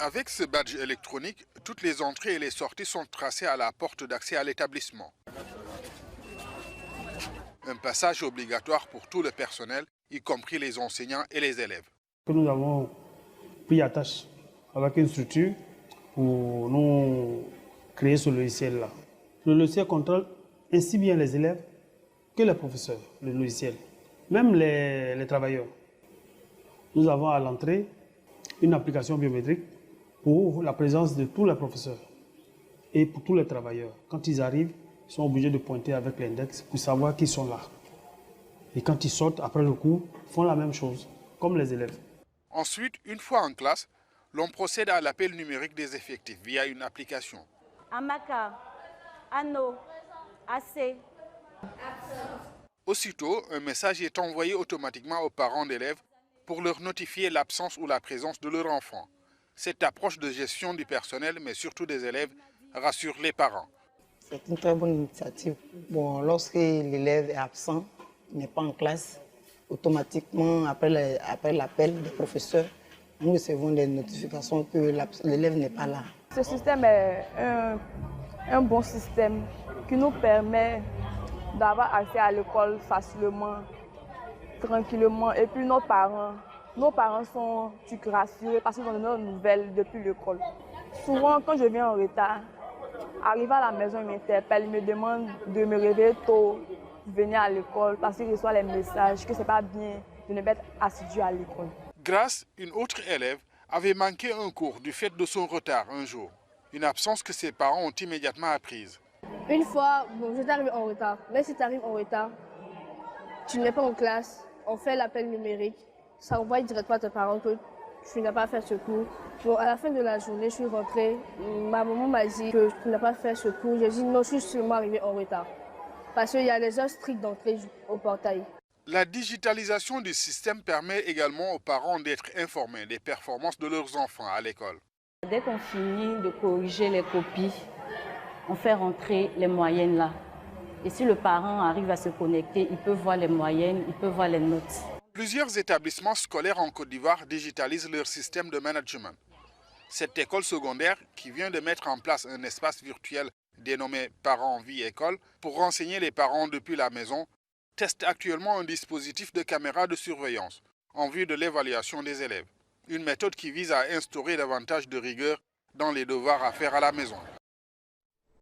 Avec ce badge électronique, toutes les entrées et les sorties sont tracées à la porte d'accès à l'établissement. Un passage obligatoire pour tout le personnel, y compris les enseignants et les élèves. Nous avons pris attache avec une structure pour nous créer ce logiciel-là. Le logiciel contrôle ainsi bien les élèves que les professeurs, le logiciel, même les travailleurs. Nous avons à l'entrée une application biométrique pour la présence de tous les professeurs et pour tous les travailleurs. Quand ils arrivent, ils sont obligés de pointer avec l'index pour savoir qu'ils sont là. Et quand ils sortent après le cours, ils font la même chose, comme les élèves. Ensuite, une fois en classe, l'on procède à l'appel numérique des effectifs via une application. Amaka, Ano, AC. Aussitôt, un message est envoyé automatiquement aux parents d'élèves pour leur notifier l'absence ou la présence de leur enfant. Cette approche de gestion du personnel, mais surtout des élèves, rassure les parents. C'est une très bonne initiative. Bon, lorsque l'élève est absent, il n'est pas en classe, automatiquement, après l'appel des professeurs, nous recevons des notifications que l'élève n'est pas là. Ce système est un bon système qui nous permet d'avoir accès à l'école facilement, tranquillement. Et puis nos parents sont rassurés parce qu'ils ont nos nouvelles depuis l'école. Souvent, quand je viens en retard, arrivé à la maison, ils m'interpellent, ils me demandent de me réveiller tôt, de venir à l'école parce qu'ils reçoivent les messages que ce n'est pas bien de ne pas être assidu à l'école. Grace, une autre élève, avait manqué un cours du fait de son retard un jour. Une absence que ses parents ont immédiatement apprise. Une fois, bon, je t'arrive en retard. Mais si tu arrives en retard, tu n'es pas en classe, on fait l'appel numérique. Ça envoie directement à tes parents que tu n'as pas fait ce cours. Bon, à la fin de la journée, je suis rentrée. Ma maman m'a dit que tu n'as pas fait ce cours. J'ai dit non, je suis seulement arrivée en retard. Parce qu'il y a des heures strictes d'entrée au portail. La digitalisation du système permet également aux parents d'être informés des performances de leurs enfants à l'école. Dès qu'on finit de corriger les copies, on fait rentrer les moyennes là. Et si le parent arrive à se connecter, il peut voir les moyennes, il peut voir les notes. Plusieurs établissements scolaires en Côte d'Ivoire digitalisent leur système de management. Cette école secondaire, qui vient de mettre en place un espace virtuel dénommé Parents Vie École pour renseigner les parents depuis la maison, teste actuellement un dispositif de caméra de surveillance en vue de l'évaluation des élèves. Une méthode qui vise à instaurer davantage de rigueur dans les devoirs à faire à la maison.